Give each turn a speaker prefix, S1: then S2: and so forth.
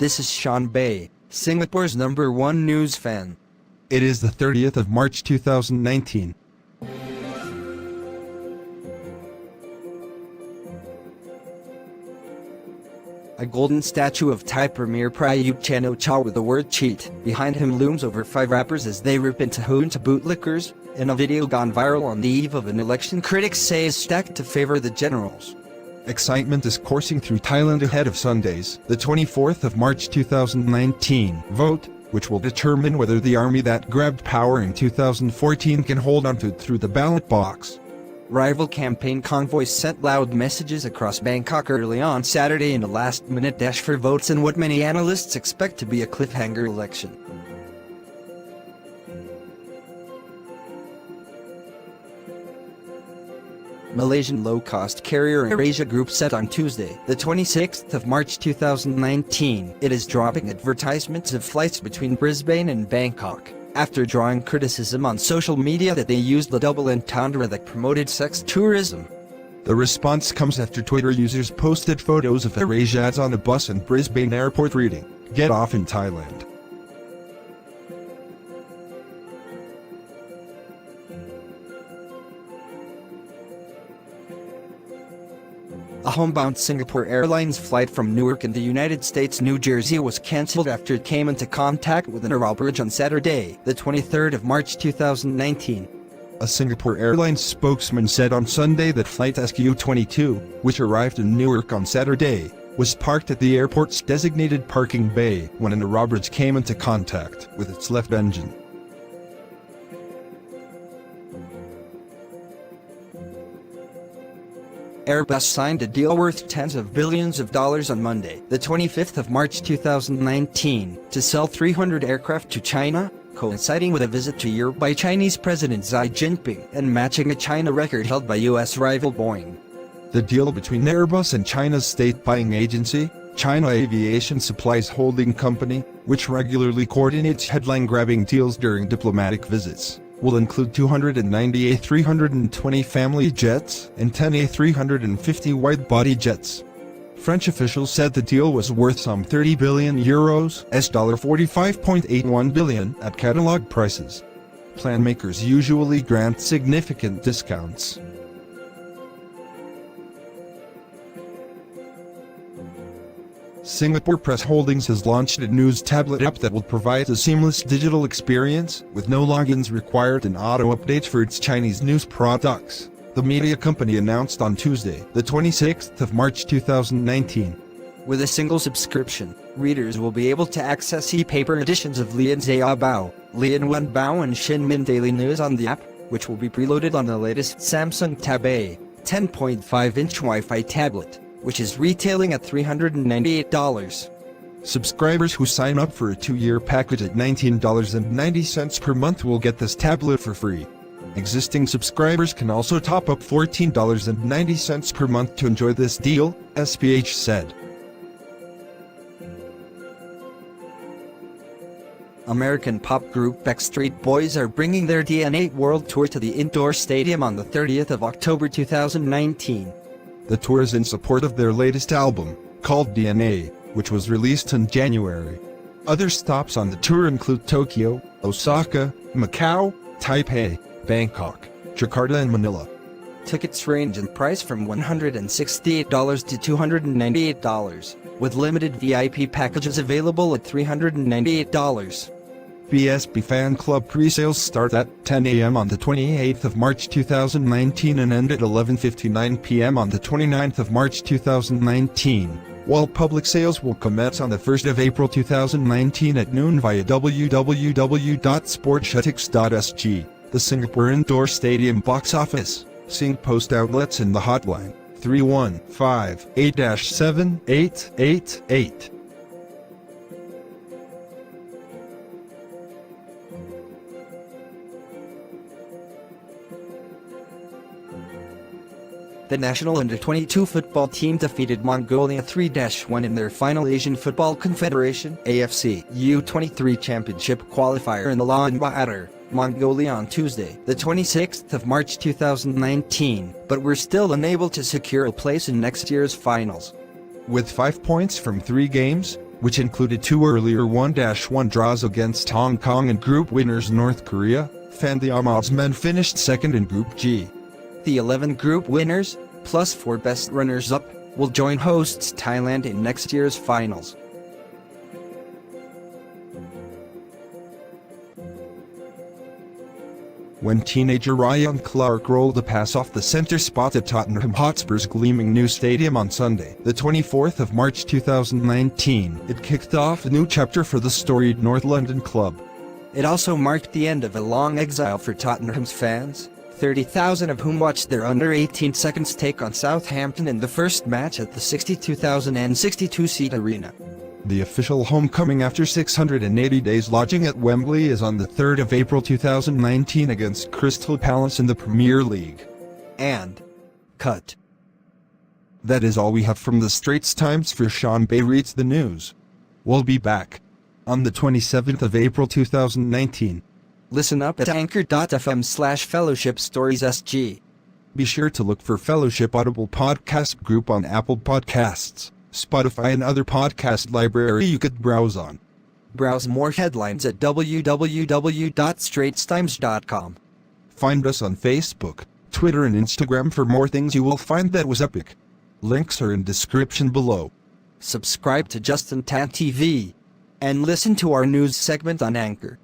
S1: This is Sean Bay, Singapore's #1 news fan.
S2: It is the 30th of March 2019.
S1: A golden statue of Thai Premier Prayut Chan-o-cha with the word cheat behind him looms over 5 rappers as they rip into Hoonta bootlickers, in a video gone viral on the eve of an election critics say is stacked to favor the generals.
S2: Excitement is coursing through Thailand ahead of Sunday's, the 24th of March 2019, vote, which will determine whether the army that grabbed power in 2014 can hold on to it through the ballot box.
S1: Rival campaign convoys sent loud messages across Bangkok early on Saturday in a last-minute dash for votes in what many analysts expect to be a cliffhanger election. Malaysian low-cost carrier AirAsia Group said on Tuesday, the 26th of March 2019, it is dropping advertisements of flights between Brisbane and Bangkok, after drawing criticism on social media that they used the double entendre that promoted sex tourism.
S2: The response comes after Twitter users posted photos of AirAsia ads on a bus in Brisbane airport reading, "Get off in Thailand."
S1: A homebound Singapore Airlines flight from Newark in the United States, New Jersey was cancelled after it came into contact with an Aral bridge on Saturday, the 23rd of March 2019.
S2: A Singapore Airlines spokesman said on Sunday that flight SQ22, which arrived in Newark on Saturday, was parked at the airport's designated parking bay when an Aral bridge came into contact with its left engine.
S1: Airbus signed a deal worth tens of billions of dollars on Monday, the 25th of March 2019, to sell 300 aircraft to China, coinciding with a visit to Europe by Chinese President Xi Jinping and matching a China record held by U.S. rival Boeing.
S2: The deal between Airbus and China's state buying agency, China Aviation Supplies Holding Company, which regularly coordinates headline-grabbing deals during diplomatic visits, will include 290 A320 family jets and 10 A350 wide-body jets. French officials said the deal was worth some €30 billion, $45.81 billion at catalog prices. Plan makers usually grant significant discounts. Singapore Press Holdings has launched a news tablet app that will provide a seamless digital experience, with no logins required and auto-updates for its Chinese news products, the media company announced on Tuesday, the 26th of March 2019.
S1: With a single subscription, readers will be able to access e-paper editions of Lian Zia Bao, Lian Wen Bao and Shin Min Daily News on the app, which will be preloaded on the latest Samsung Tab A 10.5-inch Wi-Fi tablet, which is retailing at $398. Subscribers who sign up for a 2-year package at $19.90 per month will get this tablet for free. Existing subscribers can also top up $14.90 per month to enjoy this deal, SPH said. American pop group Backstreet Boys are bringing their DNA World Tour to the indoor stadium on the 30th of October 2019. The tour is in support of their latest album, called DNA, which was released in January. Other stops on the tour include Tokyo, Osaka, Macau, Taipei, Bangkok, Jakarta and Manila. Tickets range in price from $168 to $298, with limited VIP packages available at $398. BSB Fan Club pre-sales start at 10 a.m. on the 28th of March 2019 and end at 11:59 p.m. on the 29th of March 2019, while public sales will commence on the 1st of April 2019 at noon via www.sportshutix.sg, the Singapore Indoor Stadium box office, seeing post outlets in the hotline 3158-7888. The national under-22 football team defeated Mongolia 3-1 in their final Asian Football Confederation (AFC) U23 Championship qualifier in Ulaanbaatar, Mongolia on Tuesday, the 26th of March 2019, but were still unable to secure a place in next year's finals. With 5 points from 3 games,
S2: which included two earlier 1-1 draws against Hong Kong and group winners North Korea. Fellowship's men finished second in Group G.
S1: The 11 group winners, plus 4 best runners-up, will join hosts Thailand in next year's finals.
S2: When teenager Ryan Clark rolled a pass off the centre spot at Tottenham Hotspur's gleaming new stadium on Sunday, the 24th of March 2019, it kicked off a new chapter for the storied North London club.
S1: It also marked the end of a long exile for Tottenham's fans, 30,000 of whom watched their under-18 seconds take on Southampton in the first match at the 62,062-seat arena.
S2: The official homecoming after 680 days lodging at Wembley is on the 3rd of April 2019 against Crystal Palace in the Premier League.
S1: And cut.
S2: That is all we have from the Straits Times for Sean Bay Reads the News. We'll be back on the 27th of April 2019.
S1: Listen up at anchor.fm/fellowshipstoriessg.
S2: Be sure to look for Fellowship Audible Podcast Group on Apple Podcasts, Spotify and other podcast library you could browse on.
S1: Browse more headlines at www.straitstimes.com.
S2: Find us on Facebook, Twitter and Instagram for more things you will find that was epic. Links are in description below.
S1: Subscribe to JustintanTV and listen to our news segment on Anchor.